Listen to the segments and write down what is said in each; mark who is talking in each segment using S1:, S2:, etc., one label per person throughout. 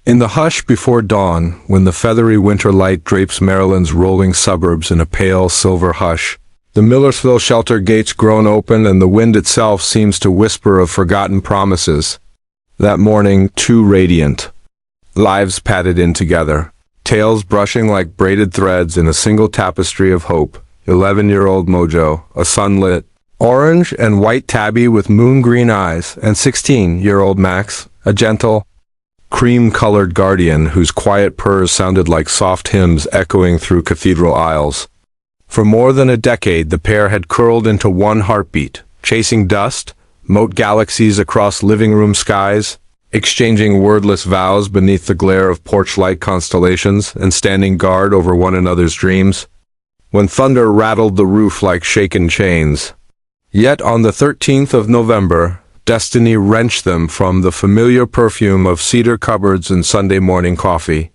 S1: In the hush before dawn, when the feathery winter light drapes Maryland's rolling suburbs in a pale silver hush, the Millersville shelter gates groan open and the wind itself seems to whisper of forgotten promises. That morning, too radiant. Lives padded in together, tails brushing like braided threads in a single tapestry of hope. 11-year-old Mojo, a sunlit, orange and white tabby with moon-green eyes, and 16-year-old Max, a gentle, cream-colored guardian whose quiet purrs sounded like soft hymns echoing through cathedral aisles. For more than a decade, the pair had curled into one heartbeat, chasing dust, mote galaxies across living room skies, exchanging wordless vows beneath the glare of porch-light constellations, and standing guard over one another's dreams, when thunder rattled the roof like shaken chains. Yet on the 13th of November, destiny wrenched them from the familiar perfume of cedar cupboards and Sunday morning coffee.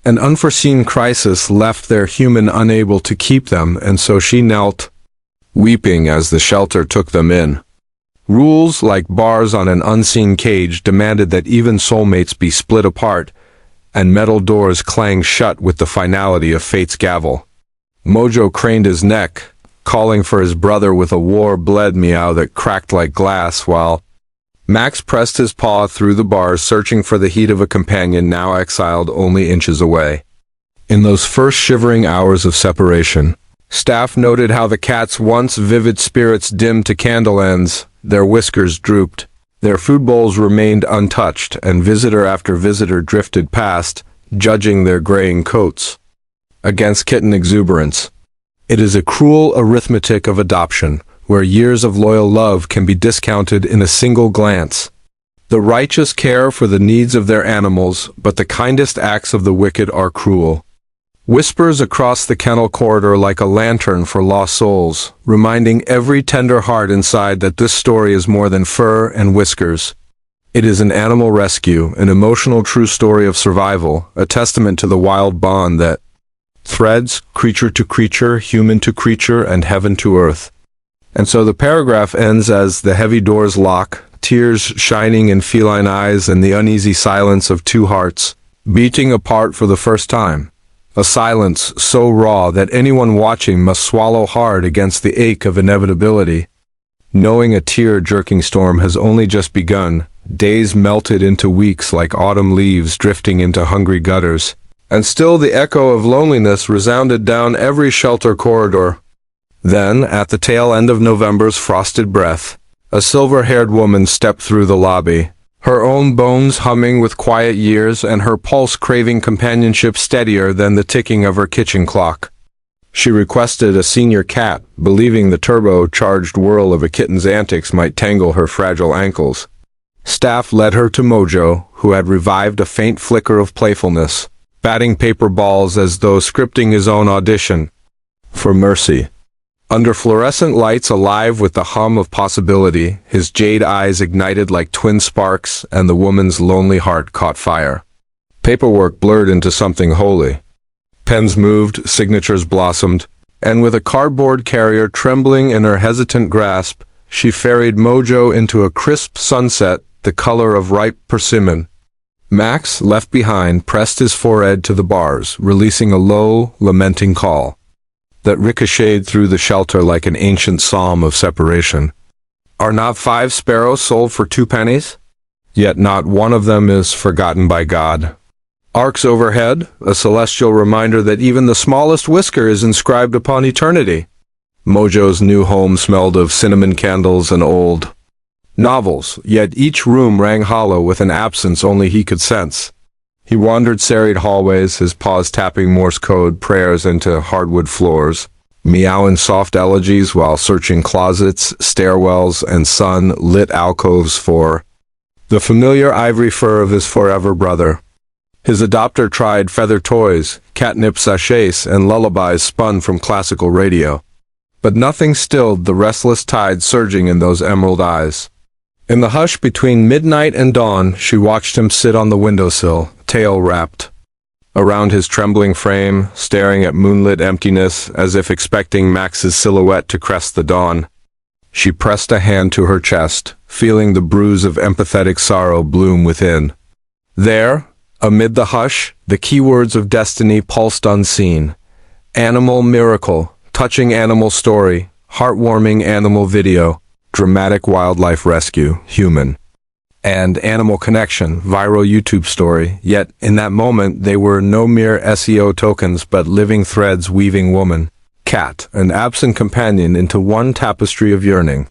S1: An unforeseen crisis left their human unable to keep them, and so she knelt, weeping as the shelter took them in. Rules, like bars on an unseen cage, demanded that even soulmates be split apart, and metal doors clanged shut with the finality of fate's gavel. Mojo craned his neck, calling for his brother with a war-bled meow that cracked like glass, while Max pressed his paw through the bars, searching for the heat of a companion now exiled only inches away. In those first shivering hours of separation, staff noted how the cat's once vivid spirits dimmed to candle ends, their whiskers drooped, their food bowls remained untouched, and visitor after visitor drifted past, judging their graying coats against kitten exuberance. It is a cruel arithmetic of adoption, where years of loyal love can be discounted in a single glance. The righteous care for the needs of their animals, but the kindest acts of the wicked are cruel. Whispers across the kennel corridor like a lantern for lost souls, reminding every tender heart inside that this story is more than fur and whiskers. It is an animal rescue, an emotional true story of survival, a testament to the wild bond that threads creature to creature, human to creature, and heaven to earth. And so the paragraph ends as the heavy doors lock, tears shining in feline eyes and the uneasy silence of two hearts, beating apart for the first time. A silence so raw that anyone watching must swallow hard against the ache of inevitability. Knowing a tear-jerking storm has only just begun, days melted into weeks like autumn leaves drifting into hungry gutters, and still the echo of loneliness resounded down every shelter corridor. Then, at the tail end of November's frosted breath, a silver-haired woman stepped through the lobby, her own bones humming with quiet years and her pulse craving companionship steadier than the ticking of her kitchen clock. She requested a senior cat, believing the turbo-charged whirl of a kitten's antics might tangle her fragile ankles. Staff led her to Mojo, who had revived a faint flicker of playfulness, batting paper balls as though scripting his own audition for mercy. Under fluorescent lights alive with the hum of possibility, his jade eyes ignited like twin sparks, and the woman's lonely heart caught fire. Paperwork blurred into something holy. Pens moved, signatures blossomed, and with a cardboard carrier trembling in her hesitant grasp, she ferried Mojo into a crisp sunset, the color of ripe persimmon. Max, left behind, pressed his forehead to the bars, releasing a low, lamenting call that ricocheted through the shelter like an ancient psalm of separation. Are not 5 sparrows sold for 2 pennies? Yet not one of them is forgotten by God. Arcs overhead, a celestial reminder that even the smallest whisker is inscribed upon eternity. Mojo's new home smelled of cinnamon candles and old novels, yet each room rang hollow with an absence only he could sense. He wandered serried hallways, his paws tapping Morse code prayers into hardwood floors, meowing soft elegies while searching closets, stairwells, and sun-lit alcoves for the familiar ivory fur of his forever brother. His adopter tried feather toys, catnip sachets, and lullabies spun from classical radio. But nothing stilled the restless tide surging in those emerald eyes. In the hush between midnight and dawn, she watched him sit on the windowsill, tail wrapped around his trembling frame, staring at moonlit emptiness as if expecting Max's silhouette to crest the dawn. She pressed a hand to her chest, feeling the bruise of empathetic sorrow bloom within. There, Amid the hush, the keywords of destiny pulsed unseen. Animal miracle, touching animal story, heartwarming animal video, dramatic wildlife rescue, human. And animal connection, viral YouTube story. Yet, in that moment, they were no mere SEO tokens but living threads weaving woman, cat, an absent companion into one tapestry of yearning.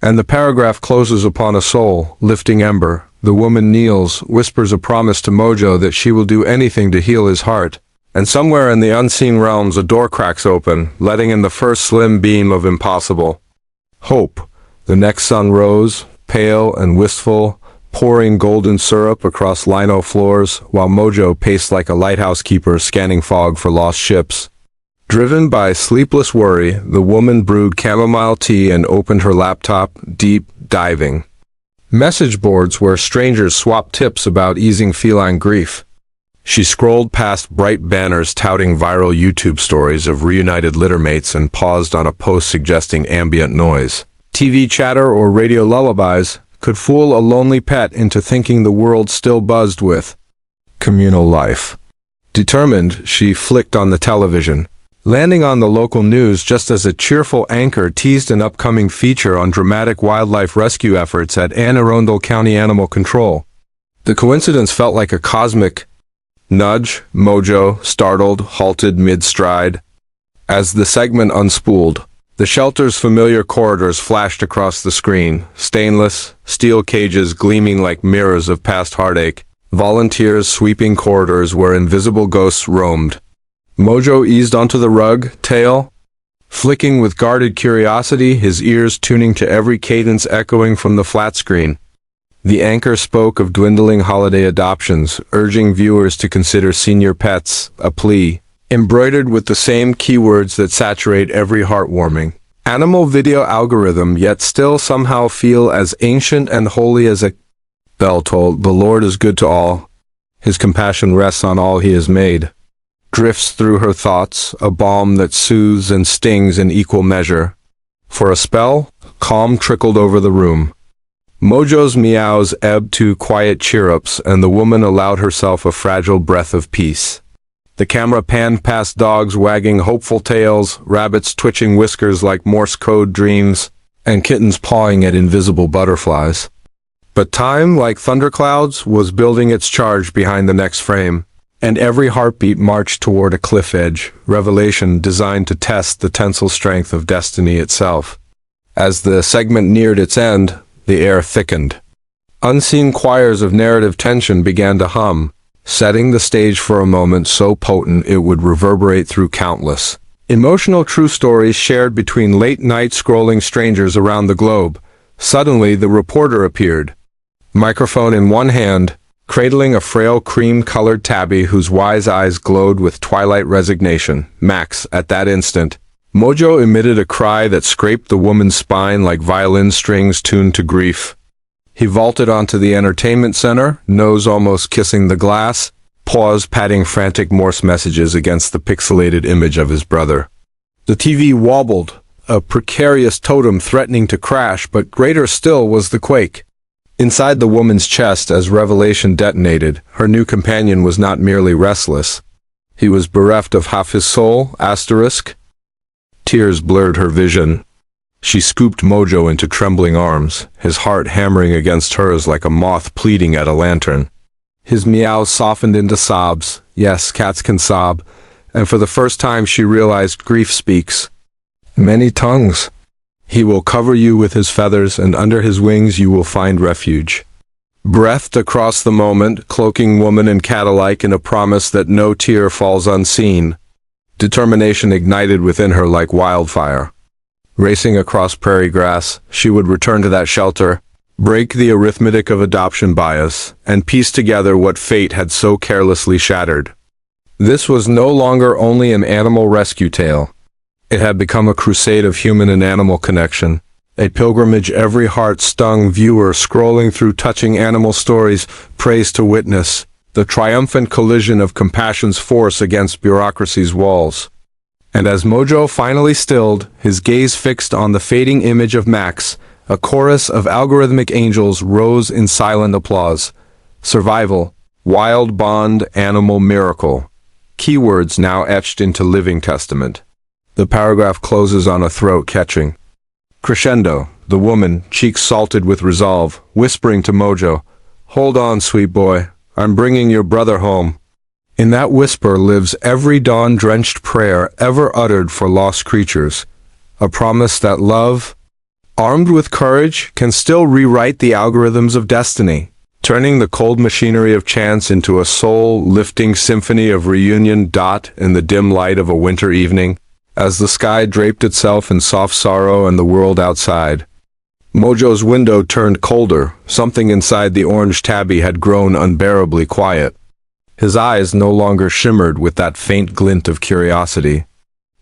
S1: And the paragraph closes upon a soul, lifting ember. The woman kneels, whispers a promise to Mojo that she will do anything to heal his heart. And somewhere in the unseen realms a door cracks open, letting in the first slim beam of impossible. Hope. The next sun rose, pale and wistful, pouring golden syrup across lino floors, while Mojo paced like a lighthouse keeper scanning fog for lost ships. Driven by sleepless worry, the woman brewed chamomile tea and opened her laptop, deep diving. Message boards where strangers swapped tips about easing feline grief. She scrolled past bright banners touting viral YouTube stories of reunited littermates and paused on a post suggesting ambient noise. TV chatter or radio lullabies could fool a lonely pet into thinking the world still buzzed with communal life. Determined, she flicked on the television, landing on the local news just as a cheerful anchor teased an upcoming feature on dramatic wildlife rescue efforts at Anne Arundel County Animal Control. The coincidence felt like a cosmic nudge. Mojo, startled, halted mid-stride. As the segment unspooled, the shelter's familiar corridors flashed across the screen, stainless, steel cages gleaming like mirrors of past heartache, volunteers sweeping corridors where invisible ghosts roamed. Mojo eased onto the rug, tail flicking with guarded curiosity, his ears tuning to every cadence echoing from the flat screen. The anchor spoke of dwindling holiday adoptions, urging viewers to consider senior pets, a plea, embroidered with the same keywords that saturate every heartwarming animal video algorithm, yet still somehow feel as ancient and holy as a bell toll. The Lord is good to all. His compassion rests on all he has made. Drifts through her thoughts, a balm that soothes and stings in equal measure. For a spell, calm trickled over the room. Mojo's meows ebbed to quiet cheer-ups, and the woman allowed herself a fragile breath of peace. The camera panned past dogs wagging hopeful tails, rabbits twitching whiskers like Morse code dreams, and kittens pawing at invisible butterflies. But time, like thunderclouds, was building its charge behind the next frame. And every heartbeat marched toward a cliff edge, revelation designed to test the tensile strength of destiny itself. As the segment neared its end, the air thickened. Unseen choirs of narrative tension began to hum, setting the stage for a moment so potent it would reverberate through countless emotional true stories shared between late-night scrolling strangers around the globe. Suddenly, the reporter appeared, microphone in one hand, cradling a frail cream-colored tabby whose wise eyes glowed with twilight resignation. Max, at that instant, Mojo emitted a cry that scraped the woman's spine like violin strings tuned to grief. He vaulted onto the entertainment center, nose almost kissing the glass, paws patting frantic Morse messages against the pixelated image of his brother. The TV wobbled, a precarious totem threatening to crash, but greater still was the quake. Inside the woman's chest, as revelation detonated, her new companion was not merely restless. He was bereft of half his soul, asterisk. Tears blurred her vision. She scooped Mojo into trembling arms, his heart hammering against hers like a moth pleading at a lantern. His meows softened into sobs. Yes, cats can sob. And for the first time she realized grief speaks. Many tongues. He will cover you with his feathers, and under his wings you will find refuge. Breathed across the moment, cloaking woman and cat alike in a promise that no tear falls unseen. Determination ignited within her like wildfire. Racing across prairie grass, she would return to that shelter, break the arithmetic of adoption bias, and piece together what fate had so carelessly shattered. This was no longer only an animal rescue tale. It had become a crusade of human and animal connection, a pilgrimage every heart-stung viewer scrolling through touching animal stories praised to witness, the triumphant collision of compassion's force against bureaucracy's walls. And as Mojo finally stilled, his gaze fixed on the fading image of Max, a chorus of algorithmic angels rose in silent applause. Survival, Wild bond, animal miracle. Keywords now etched into living testament. The paragraph closes on a throat-catching crescendo, the woman, cheeks salted with resolve, whispering to Mojo, "Hold on, sweet boy, I'm bringing your brother home." In that whisper lives every dawn-drenched prayer ever uttered for lost creatures, a promise that love, armed with courage, can still rewrite the algorithms of destiny, turning the cold machinery of chance into a soul-lifting symphony of reunion. In the dim light of a winter evening, as the sky draped itself in soft sorrow and the world outside, Mojo's window turned colder. Something inside the orange tabby had grown unbearably quiet. His eyes no longer shimmered with that faint glint of curiosity.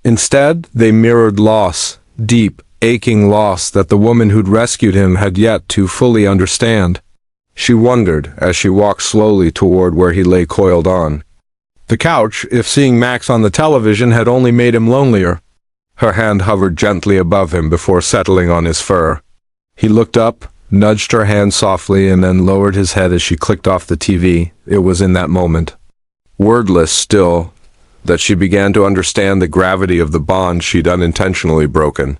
S1: Instead, they mirrored loss, deep, aching loss that the woman who'd rescued him had yet to fully understand. She wondered as she walked slowly toward where he lay coiled on the couch if seeing Max on the television had only made him lonelier. Her hand hovered gently above him before settling on his fur. He looked up, nudged her hand softly, and then lowered his head as she clicked off the TV. It was in that moment, wordless still, that she began to understand the gravity of the bond she'd unintentionally broken.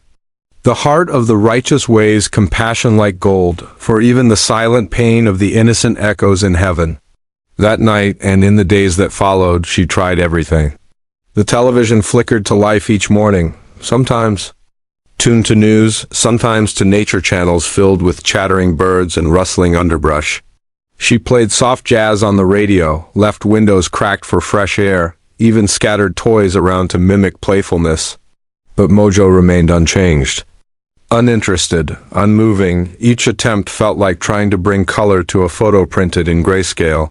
S1: The heart of the righteous weighs compassion like gold, for even the silent pain of the innocent echoes in heaven. That night, and in the days that followed, she tried everything. The television flickered to life each morning, sometimes tuned to news, sometimes to nature channels filled with chattering birds and rustling underbrush. She played soft jazz on the radio, left windows cracked for fresh air, even scattered toys around to mimic playfulness. But Mojo remained unchanged. Uninterested, unmoving, each attempt felt like trying to bring color to a photo printed in grayscale.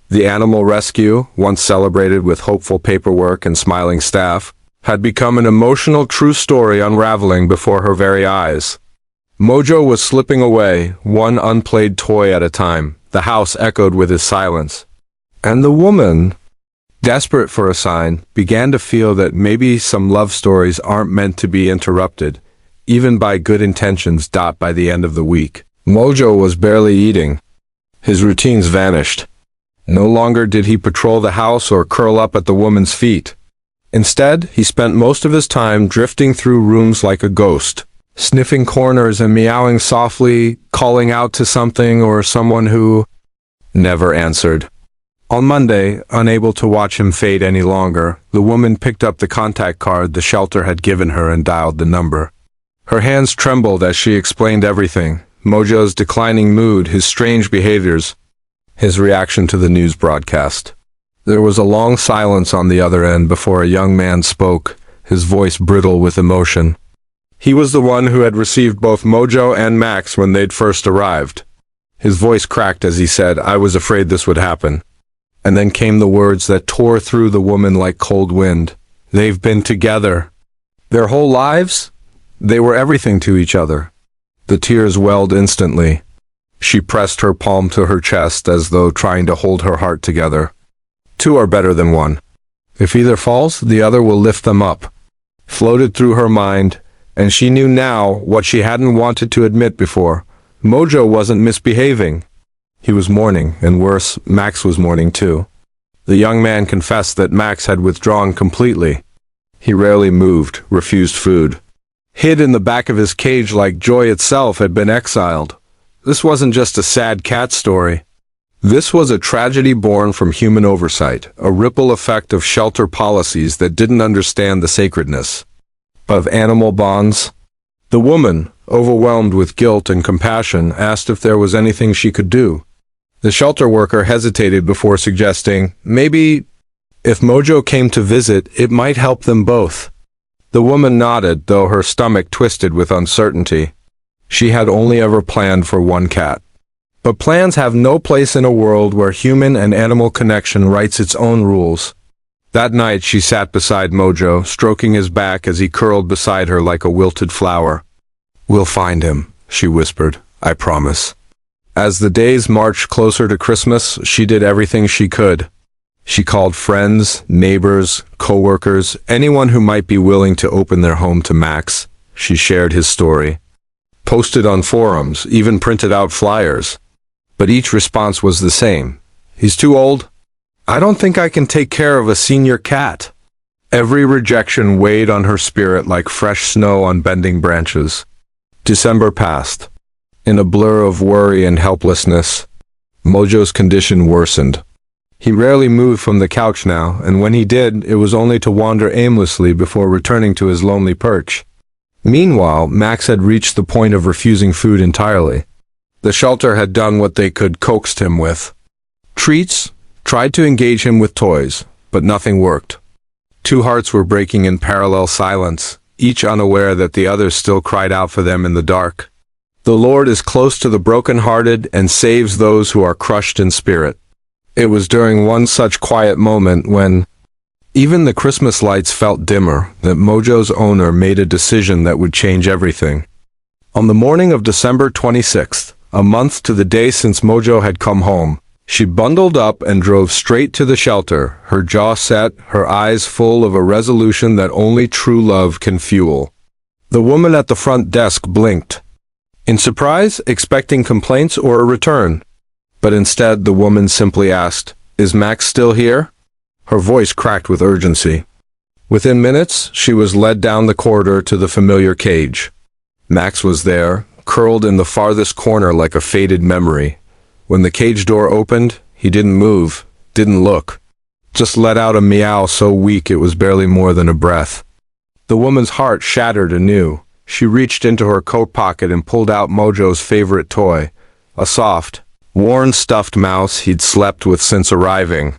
S1: The animal rescue, once celebrated with hopeful paperwork and smiling staff, had become an emotional true story unraveling before her very eyes. Mojo was slipping away, one unplayed toy at a time. The house echoed with his silence. And the woman, desperate for a sign, began to feel that maybe some love stories aren't meant to be interrupted, even by good intentions. By the end of the week, Mojo was barely eating. His routines vanished. No longer did he patrol the house or curl up at the woman's feet. Instead, he spent most of his time drifting through rooms like a ghost, sniffing corners and meowing softly, calling out to something or someone who never answered. On Monday, unable to watch him fade any longer, the woman picked up the contact card the shelter had given her and dialed the number. Her hands trembled as she explained everything: Mojo's declining mood, his strange behaviors, his reaction to the news broadcast. There was a long silence on the other end before a young man spoke, his voice brittle with emotion. He was the one who had received both Mojo and Max when they'd first arrived. His voice cracked as he said, "I was afraid this would happen." And then came the words that tore through the woman like cold wind. They've been together. Their whole lives? They were everything to each other. The tears welled instantly. She pressed her palm to her chest as though trying to hold her heart together. Two are better than one. If either falls, the other will lift them up. Floated through her mind, and she knew now what she hadn't wanted to admit before. Mojo wasn't misbehaving. He was mourning, and worse, Max was mourning too. The young man confessed that Max had withdrawn completely. He rarely moved, refused food. Hid in the back of his cage like joy itself had been exiled. This wasn't just a sad cat story. This was a tragedy born from human oversight, a ripple effect of shelter policies that didn't understand the sacredness of animal bonds. The woman, overwhelmed with guilt and compassion, asked if there was anything she could do. The shelter worker hesitated before suggesting, maybe if Mojo came to visit, it might help them both. The woman nodded, though her stomach twisted with uncertainty. She had only ever planned for one cat. But plans have no place in a world where human and animal connection writes its own rules. That night she sat beside Mojo, stroking his back as he curled beside her like a wilted flower. "We'll find him," she whispered. "I promise." As the days marched closer to Christmas, she did everything she could. She called friends, neighbors, co-workers, anyone who might be willing to open their home to Max. She shared his story, posted on forums, even printed out flyers. But each response was the same. He's too old. I don't think I can take care of a senior cat. Every rejection weighed on her spirit like fresh snow on bending branches. December passed. In a blur of worry and helplessness, Mojo's condition worsened. He rarely moved from the couch now, and when he did, it was only to wander aimlessly before returning to his lonely perch. Meanwhile, Max had reached the point of refusing food entirely. The shelter had done what they could, coaxed him with treats, tried to engage him with toys, but nothing worked. Two hearts were breaking in parallel silence, each unaware that the other still cried out for them in the dark. The Lord is close to the broken-hearted and saves those who are crushed in spirit. It was during one such quiet moment when even the Christmas lights felt dimmer that Mojo's owner made a decision that would change everything. On the morning of December 26th, a month to the day since Mojo had come home, she bundled up and drove straight to the shelter, her jaw set, her eyes full of a resolution that only true love can fuel. The woman at the front desk blinked, in surprise, expecting complaints or a return. But instead, the woman simply asked, "Is Max still here?" Her voice cracked with urgency. Within minutes, she was led down the corridor to the familiar cage. Max was there, curled in the farthest corner like a faded memory. When the cage door opened, he didn't move, didn't look. Just let out a meow so weak it was barely more than a breath. The woman's heart shattered anew. She reached into her coat pocket and pulled out Mojo's favorite toy, a soft, worn stuffed mouse he'd slept with since arriving.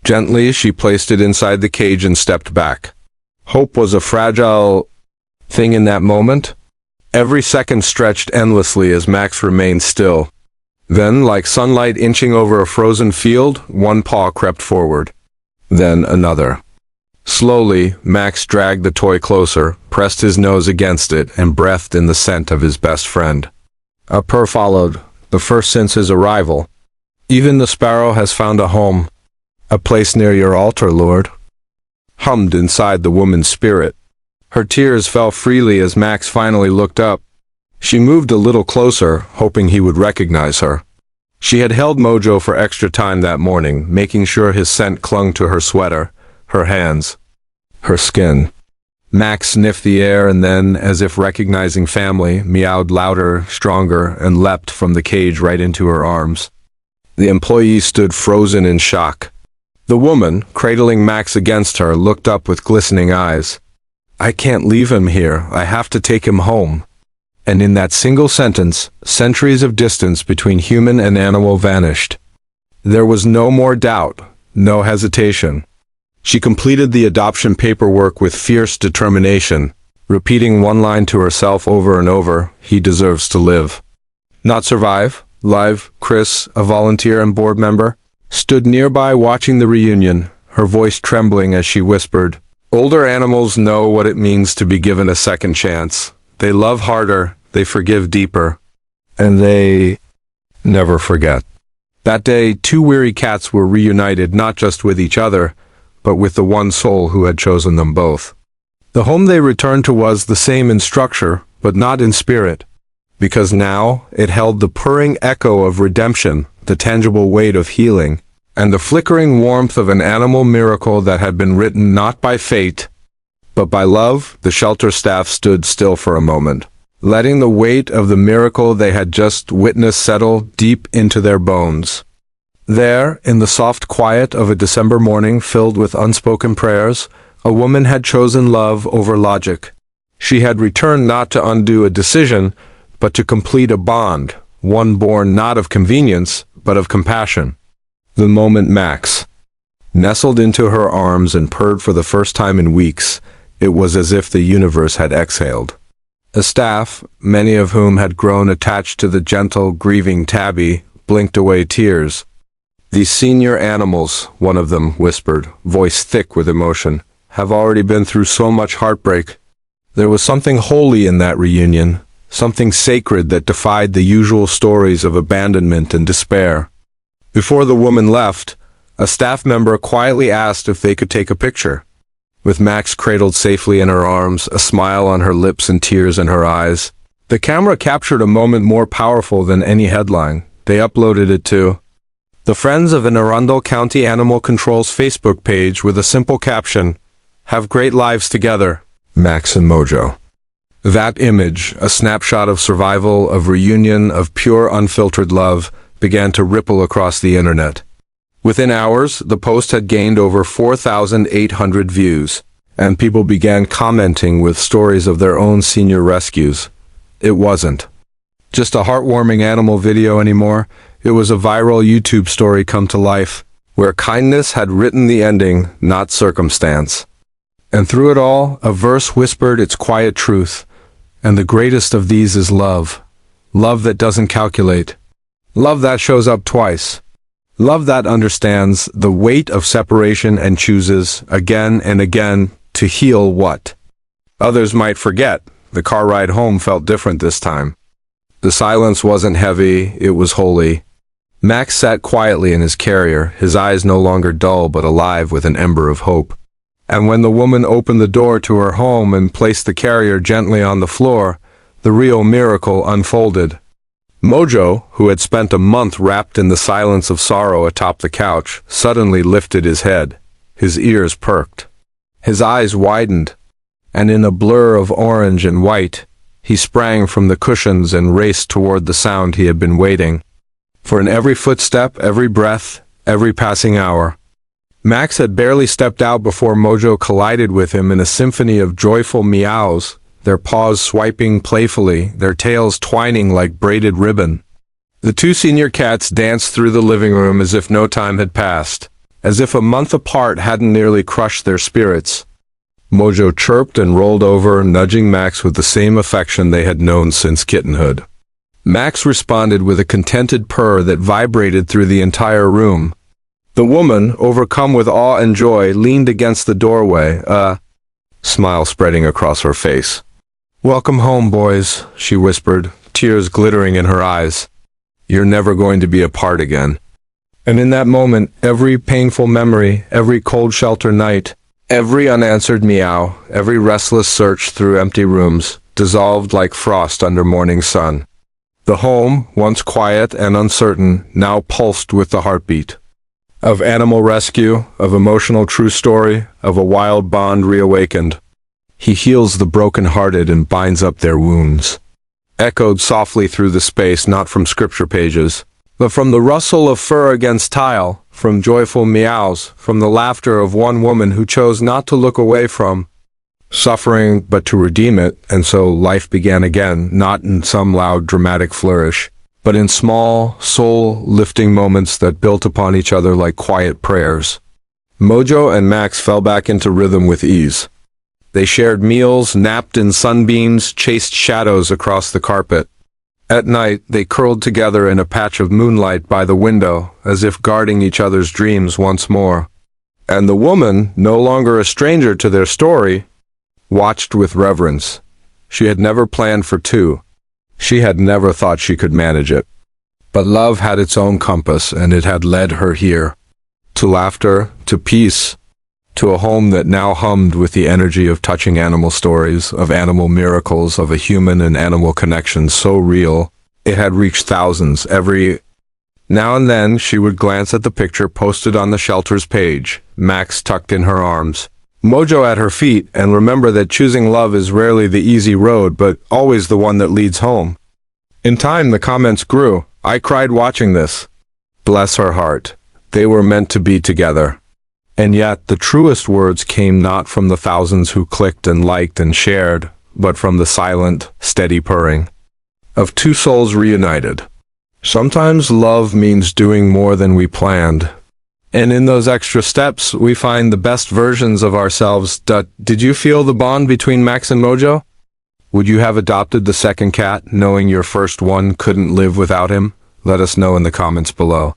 S1: Gently, she placed it inside the cage and stepped back. Hope was a fragile thing in that moment. Every second stretched endlessly as Max remained still. Then, like sunlight inching over a frozen field, one paw crept forward. Then another. Slowly, Max dragged the toy closer, pressed his nose against it, and breathed in the scent of his best friend. A purr followed, the first since his arrival. "Even the sparrow has found a home. A place near your altar, Lord," hummed inside the woman's spirit. Her tears fell freely as Max finally looked up. She moved a little closer, hoping he would recognize her. She had held Mojo for extra time that morning, making sure his scent clung to her sweater, her hands, her skin. Max sniffed the air and then, as if recognizing family, meowed louder, stronger, and leapt from the cage right into her arms. The employee stood frozen in shock. The woman, cradling Max against her, looked up with glistening eyes. "I can't leave him here. I have to take him home." And in that single sentence, centuries of distance between human and animal vanished. There was no more doubt, no hesitation. She completed the adoption paperwork with fierce determination, repeating one line to herself over and over, "He deserves to live." Not survive, live. Chris, a volunteer and board member, stood nearby watching the reunion, her voice trembling as she whispered, "Older animals know what it means to be given a second chance. They love harder, they forgive deeper, and they never forget." That day, two weary cats were reunited not just with each other, but with the one soul who had chosen them both. The home they returned to was the same in structure, but not in spirit, because now it held the purring echo of redemption, the tangible weight of healing, and the flickering warmth of an animal miracle that had been written not by fate, but by love. The shelter staff stood still for a moment, letting the weight of the miracle they had just witnessed settle deep into their bones. There, in the soft quiet of a December morning filled with unspoken prayers, a woman had chosen love over logic. She had returned not to undo a decision, but to complete a bond, one born not of convenience, but of compassion. The moment Max nestled into her arms and purred for the first time in weeks, it was as if the universe had exhaled. A staff, many of whom had grown attached to the gentle, grieving Tabby, blinked away tears. "These senior animals," one of them whispered, voice thick with emotion, "have already been through so much heartbreak." There was something holy in that reunion, something sacred that defied the usual stories of abandonment and despair. Before the woman left, a staff member quietly asked if they could take a picture. With Max cradled safely in her arms, a smile on her lips and tears in her eyes, the camera captured a moment more powerful than any headline. They uploaded it to The Friends of an Arundel County Animal Control's Facebook page with a simple caption, "Have great lives together, Max and Mojo." That image, a snapshot of survival, of reunion, of pure unfiltered love, began to ripple across the internet. Within hours, the post had gained over 4,800 views, and people began commenting with stories of their own senior rescues. It wasn't just a heartwarming animal video anymore. It was a viral YouTube story come to life, where kindness had written the ending, not circumstance. And through it all, a verse whispered its quiet truth. And the greatest of these is love. Love that doesn't calculate. Love that shows up twice. Love that understands the weight of separation and chooses, again and again, to heal what others might forget. The car ride home felt different this time. The silence wasn't heavy, it was holy. Max sat quietly in his carrier, his eyes no longer dull but alive with an ember of hope. And when the woman opened the door to her home and placed the carrier gently on the floor, the real miracle unfolded. Mojo, who had spent a month wrapped in the silence of sorrow atop the couch, suddenly lifted his head. His ears perked. His eyes widened, and in a blur of orange and white, he sprang from the cushions and raced toward the sound he had been waiting for. In every footstep, every breath, every passing hour. Max had barely stepped out before Mojo collided with him in a symphony of joyful meows, their paws swiping playfully, their tails twining like braided ribbon. The two senior cats danced through the living room as if no time had passed, as if a month apart hadn't nearly crushed their spirits. Mojo chirped and rolled over, nudging Max with the same affection they had known since kittenhood. Max responded with a contented purr that vibrated through the entire room. The woman, overcome with awe and joy, leaned against the doorway, a smile spreading across her face. "Welcome home, boys," she whispered, tears glittering in her eyes. "You're never going to be apart again." And in that moment, every painful memory, every cold shelter night, every unanswered meow, every restless search through empty rooms, dissolved like frost under morning sun. The home, once quiet and uncertain, now pulsed with the heartbeat of animal rescue, of emotional true story, of a wild bond reawakened. "He heals the broken-hearted and binds up their wounds," echoed softly through the space, not from scripture pages, but from the rustle of fur against tile, from joyful meows, from the laughter of one woman who chose not to look away from suffering, but to redeem it. And so life began again, not in some loud dramatic flourish, but in small, soul-lifting moments that built upon each other like quiet prayers. Mojo and Max fell back into rhythm with ease. They shared meals, napped in sunbeams, chased shadows across the carpet. At night, they curled together in a patch of moonlight by the window, as if guarding each other's dreams once more. And the woman, no longer a stranger to their story, watched with reverence. She had never planned for two. She had never thought she could manage it. But love had its own compass, and it had led her here. To laughter, to peace, to a home that now hummed with the energy of touching animal stories, of animal miracles, of a human and animal connection so real, it had reached thousands. Every now and then she would glance at the picture posted on the shelter's page, Max tucked in her arms, Mojo at her feet, and remember that choosing love is rarely the easy road, but always the one that leads home. In time, the comments grew. "I cried watching this." Bless her heart. They were meant to be together. And yet, the truest words came not from the thousands who clicked and liked and shared, but from the silent, steady purring of two souls reunited. Sometimes love means doing more than we planned. And in those extra steps, we find the best versions of ourselves. Did you feel the bond between Max and Mojo? Would you have adopted the second cat, knowing your first one couldn't live without him? Let us know in the comments below.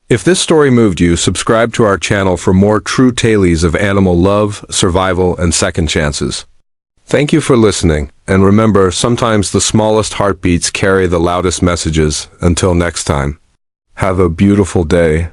S1: If this story moved you, subscribe to our channel for more true tales of animal love, survival, and second chances. Thank you for listening, and remember, sometimes the smallest heartbeats carry the loudest messages. Until next time, have a beautiful day.